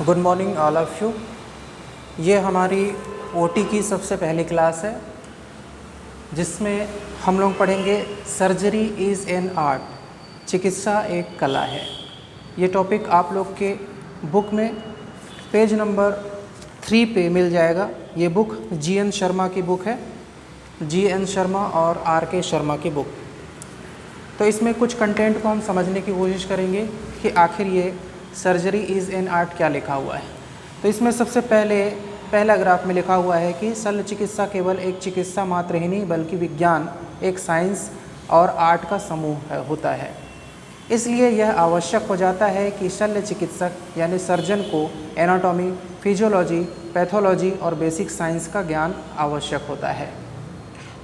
Good morning all of you. ये हमारी OT की सबसे पहली क्लास है जिसमें हम लोग पढ़ेंगे सर्जरी इज़ एन आर्ट, चिकित्सा एक कला है। ये टॉपिक आप लोग के बुक में पेज नंबर 3 पे मिल जाएगा। ये बुक GN शर्मा की बुक है, GN शर्मा और RK शर्मा की बुक। तो इसमें कुछ कंटेंट को हम समझने की कोशिश करेंगे कि आखिर ये सर्जरी इज़ एन आर्ट क्या लिखा हुआ है। तो इसमें सबसे पहला ग्राफ में लिखा हुआ है कि शल्य चिकित्सा केवल एक चिकित्सा मात्र ही नहीं बल्कि विज्ञान, एक साइंस और आर्ट का समूह होता है। इसलिए यह आवश्यक हो जाता है कि शल्य चिकित्सक यानी सर्जन को एनाटॉमी, फिजियोलॉजी, पैथोलॉजी और बेसिक साइंस का ज्ञान आवश्यक होता है।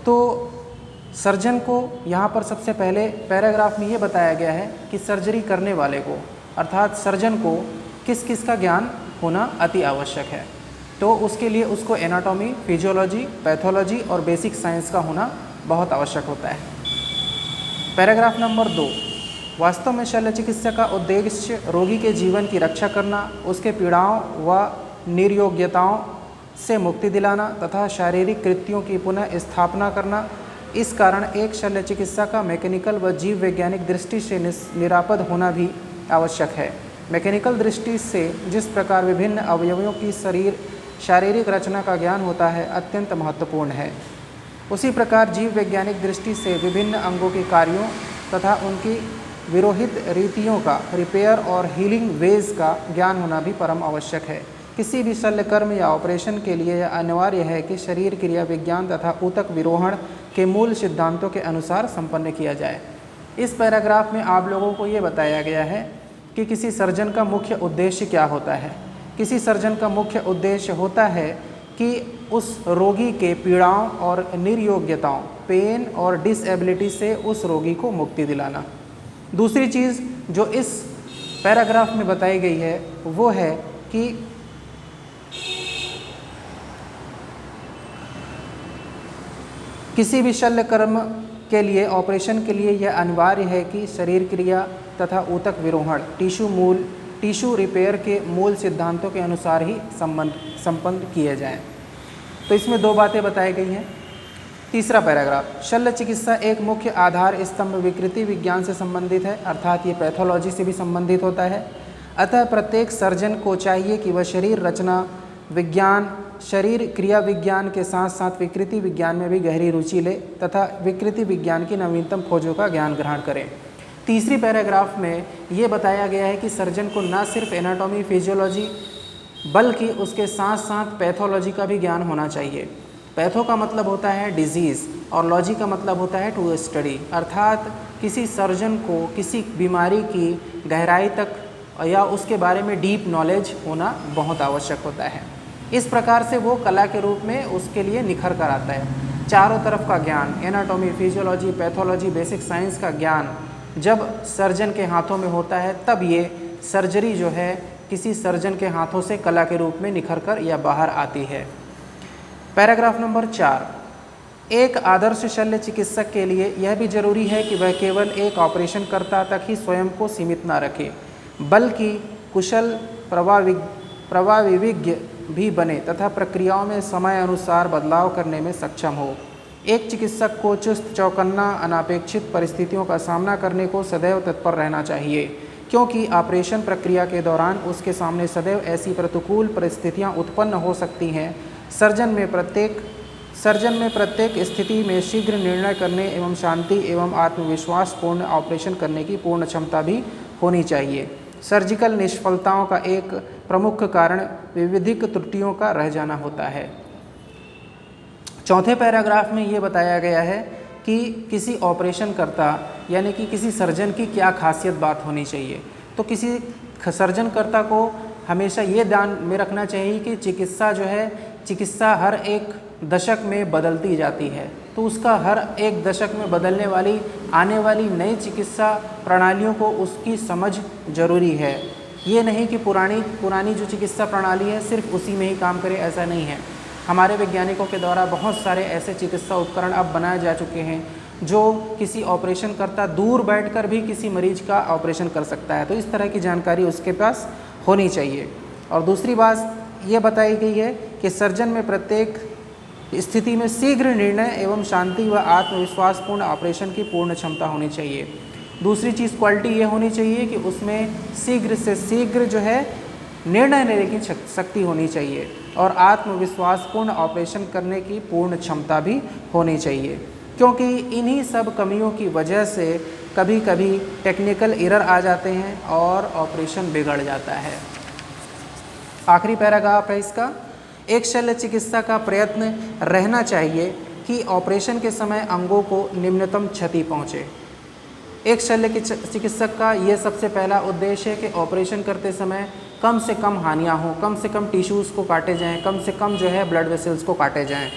तो सर्जन को यहाँ पर सबसे पहले पैराग्राफ में ये बताया गया है कि सर्जरी करने वाले को अर्थात सर्जन को किस किस का ज्ञान होना अति आवश्यक है। तो उसके लिए उसको एनाटॉमी, फिजियोलॉजी, पैथोलॉजी और बेसिक साइंस का होना बहुत आवश्यक होता है। पैराग्राफ नंबर 2, वास्तव में शल्य चिकित्सा का उद्देश्य रोगी के जीवन की रक्षा करना, उसके पीड़ाओं व निर्योग्यताओं से मुक्ति दिलाना तथा शारीरिक कृत्यों की पुनः स्थापना करना। इस कारण एक शल्य चिकित्सा का मैकेनिकल व जीव वैज्ञानिक दृष्टि से निरापद होना भी आवश्यक है। मैकेनिकल दृष्टि से जिस प्रकार विभिन्न अवयवों की शारीरिक रचना का ज्ञान होता है अत्यंत महत्वपूर्ण है, उसी प्रकार जीव वैज्ञानिक दृष्टि से विभिन्न अंगों के कार्यों तथा उनकी विरोहित रीतियों का रिपेयर और हीलिंग वेज का ज्ञान होना भी परम आवश्यक है। किसी भी शल्य कर्म या ऑपरेशन के लिए यह अनिवार्य है कि शरीर क्रिया विज्ञान तथा ऊतक विरोहण के मूल सिद्धांतों के अनुसार संपन्न किया जाए। इस पैराग्राफ में आप लोगों को ये बताया गया है कि किसी सर्जन का मुख्य उद्देश्य क्या होता है। किसी सर्जन का मुख्य उद्देश्य होता है कि उस रोगी के पीड़ाओं और निर्योग्यताओं, पेन और डिसेबिलिटी से उस रोगी को मुक्ति दिलाना। दूसरी चीज़ जो इस पैराग्राफ में बताई गई है वो है कि किसी भी शल्य कर्म के लिए, ऑपरेशन के लिए यह अनिवार्य है कि शरीर क्रिया तथा ऊतक विरोहण, टिश्यू रिपेयर के मूल सिद्धांतों के अनुसार ही संपन्न किए जाएं। तो इसमें 2 बातें बताई गई हैं। तीसरा पैराग्राफ, शल्य चिकित्सा एक मुख्य आधार स्तंभ विकृति विज्ञान से संबंधित है, अर्थात ये पैथोलॉजी से भी संबंधित होता है। अतः प्रत्येक सर्जन को चाहिए कि वह शरीर रचना विज्ञान, शरीर क्रिया विज्ञान के साथ साथ विकृति विज्ञान में भी गहरी रुचि ले तथा विकृति विज्ञान की नवीनतम खोजों का ज्ञान ग्रहण करें। तीसरी पैराग्राफ में ये बताया गया है कि सर्जन को न सिर्फ एनाटॉमी, फिजियोलॉजी बल्कि उसके साथ साथ पैथोलॉजी का भी ज्ञान होना चाहिए। पैथो का मतलब होता है डिजीज़ और लॉजी का मतलब होता है टू स्टडी, अर्थात किसी सर्जन को किसी बीमारी की गहराई तक या उसके बारे में डीप नॉलेज होना बहुत आवश्यक होता है। इस प्रकार से वो कला के रूप में उसके लिए निखर कर आता है। चारों तरफ का ज्ञान, anatomy, physiology, pathology, basic science का ज्ञान जब सर्जन के हाथों में होता है तब ये सर्जरी जो है किसी सर्जन के हाथों से कला के रूप में निखर कर या बाहर आती है। पैराग्राफ नंबर 4, एक आदर्श शल्य चिकित्सक के लिए यह भी जरूरी है कि वह केवल एक ऑपरेशन कर्ता तक ही स्वयं को सीमित न रखे बल्कि कुशल प्रभाविज्ञ भी बने तथा प्रक्रियाओं में समय अनुसार बदलाव करने में सक्षम हो। एक चिकित्सक को चुस्त चौकन्ना अनापेक्षित परिस्थितियों का सामना करने को सदैव तत्पर रहना चाहिए, क्योंकि ऑपरेशन प्रक्रिया के दौरान उसके सामने सदैव ऐसी प्रतिकूल परिस्थितियां उत्पन्न हो सकती हैं। सर्जन में प्रत्येक स्थिति में शीघ्र निर्णय करने एवं शांति एवं आत्मविश्वास पूर्ण ऑपरेशन करने की पूर्ण क्षमता भी होनी चाहिए। सर्जिकल निष्फलताओं का एक प्रमुख कारण विविधिक त्रुटियों का रह जाना होता है। चौथे पैराग्राफ में ये बताया गया है कि किसी ऑपरेशन कर्ता यानी कि किसी सर्जन की क्या खासियत बात होनी चाहिए। तो किसी सर्जन कर्ता को हमेशा ये ध्यान में रखना चाहिए कि चिकित्सा हर एक दशक में बदलती जाती है, तो उसका हर एक दशक में बदलने वाली आने वाली नई चिकित्सा प्रणालियों को उसकी समझ जरूरी है। ये नहीं कि पुरानी जो चिकित्सा प्रणाली है सिर्फ उसी में ही काम करे, ऐसा नहीं है। हमारे वैज्ञानिकों के द्वारा बहुत सारे ऐसे चिकित्सा उपकरण अब बनाए जा चुके हैं जो किसी ऑपरेशन करता दूर बैठकर भी किसी मरीज का ऑपरेशन कर सकता है। तो इस तरह की जानकारी उसके पास होनी चाहिए। और दूसरी बात ये बताई गई है कि सर्जन में प्रत्येक स्थिति में शीघ्र निर्णय एवं शांति व आत्मविश्वासपूर्ण ऑपरेशन की पूर्ण क्षमता होनी चाहिए। दूसरी चीज़ क्वालिटी ये होनी चाहिए कि उसमें शीघ्र से शीघ्र जो है निर्णय लेने की शक्ति होनी चाहिए और आत्मविश्वासपूर्ण ऑपरेशन करने की पूर्ण क्षमता भी होनी चाहिए, क्योंकि इन्हीं सब कमियों की वजह से कभी कभी टेक्निकल एरर आ जाते हैं और ऑपरेशन बिगड़ जाता है। आखिरी पैराग्राफ है इसका, एक शल्य चिकित्सा का प्रयत्न रहना चाहिए कि ऑपरेशन के समय अंगों को निम्नतम क्षति पहुँचे। एक शल्य चिकित्सक का ये सबसे पहला उद्देश्य है कि ऑपरेशन करते समय कम से कम हानियाँ हों, कम से कम टिश्यूज़ को काटे जाएं, कम से कम जो है ब्लड वेसल्स को काटे जाएं,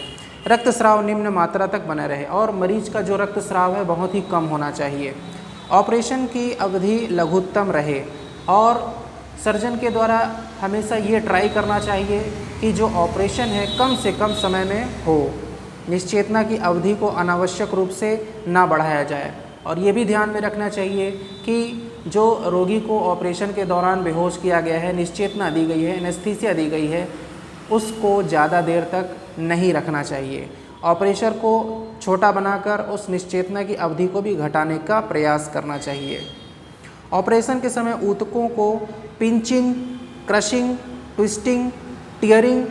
रक्तस्राव निम्न मात्रा तक बना रहे और मरीज का जो रक्तस्राव है बहुत ही कम होना चाहिए। ऑपरेशन की अवधि लघुत्तम रहे और सर्जन के द्वारा हमेशा ये ट्राई करना चाहिए कि जो ऑपरेशन है कम से कम समय में हो। निश्चेतना की अवधि को अनावश्यक रूप से ना बढ़ाया जाए और ये भी ध्यान में रखना चाहिए कि जो रोगी को ऑपरेशन के दौरान बेहोश किया गया है, निश्चेतना दी गई है, एनेस्थीसिया दी गई है, उसको ज़्यादा देर तक नहीं रखना चाहिए। ऑपरेशन को छोटा बनाकर उस निश्चेतना की अवधि को भी घटाने का प्रयास करना चाहिए। ऑपरेशन के समय ऊतकों को पिंचिंग, क्रशिंग, ट्विस्टिंग, टियरिंग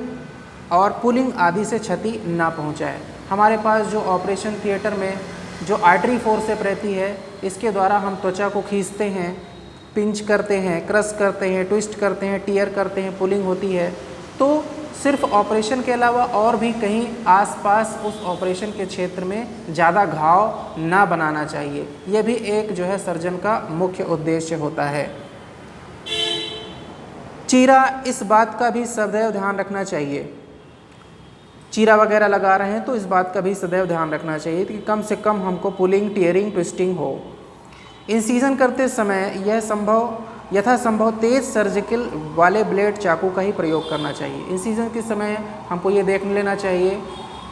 और पुलिंग आदि से क्षति ना पहुंचाए। हमारे पास जो ऑपरेशन थिएटर में जो आर्टरी फोर्सेप रहती है, इसके द्वारा हम त्वचा को खींचते हैं, पिंच करते हैं, क्रश करते हैं, ट्विस्ट करते हैं, टियर करते हैं, पुलिंग होती है, तो सिर्फ ऑपरेशन के अलावा और भी कहीं आसपास उस ऑपरेशन के क्षेत्र में ज़्यादा घाव ना बनाना चाहिए। यह भी एक जो है सर्जन का मुख्य उद्देश्य होता है। चीरा, इस बात का भी सदैव ध्यान रखना चाहिए, चीरा वगैरह लगा रहे हैं तो इस बात का भी सदैव ध्यान रखना चाहिए कि कम से कम हमको पुलिंग, टियरिंग, ट्विस्टिंग हो। इंसीजन करते समय यथासंभव तेज़ सर्जिकल वाले ब्लेड चाकू का ही प्रयोग करना चाहिए। इंसीजन के समय हमको ये देख लेना चाहिए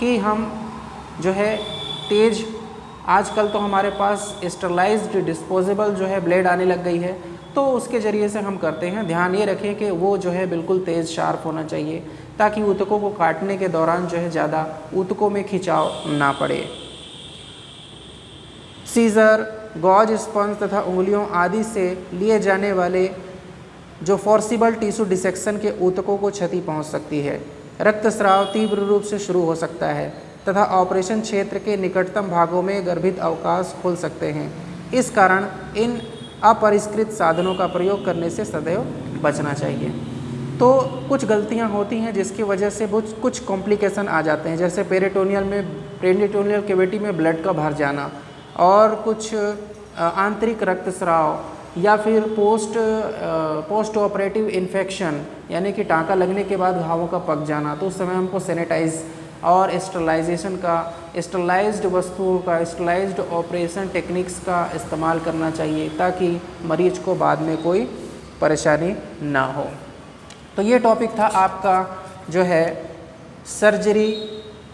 कि हम जो है तेज़, आजकल तो हमारे पास स्टरलाइज्ड डिस्पोजेबल जो है ब्लेड आने लग गई है, तो उसके ज़रिए से हम करते हैं। ध्यान ये रखें कि वो जो है बिल्कुल तेज़ शार्प होना चाहिए ताकि ऊतकों को काटने के दौरान जो है ज़्यादा ऊतकों में खिंचाव ना पड़े। सीज़र, गॉज स्पंज तथा उंगलियों आदि से लिए जाने वाले जो फोर्सिबल टिश्यू डिसेक्शन के ऊतकों को क्षति पहुंच सकती है। रक्तस्राव तीव्र रूप से शुरू हो सकता है तथा ऑपरेशन क्षेत्र के निकटतम भागों में गर्भित अवकाश खुल सकते हैं। इस कारण इन अपरिष्कृत साधनों का प्रयोग करने से सदैव बचना चाहिए। तो कुछ गलतियां होती हैं जिसकी वजह से कुछ कॉम्प्लिकेशन आ जाते हैं, जैसे पेरिटोनियल कैविटी में ब्लड का भर जाना और कुछ आंतरिक रक्तस्राव या फिर पोस्ट ऑपरेटिव इन्फेक्शन, यानी कि टाँका लगने के बाद घावों का पक जाना। तो उस समय हमको सैनिटाइज और स्टरलाइज्ड वस्तुओं का, स्टरलाइज्ड ऑपरेशन टेक्निक्स का इस्तेमाल करना चाहिए ताकि मरीज को बाद में कोई परेशानी ना हो। तो ये टॉपिक था आपका जो है सर्जरी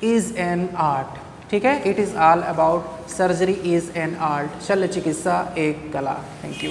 इज़ एन आर्ट। ठीक है, it is all about surgery is an art. शल्य चिकित्सा एक कला। Thank you.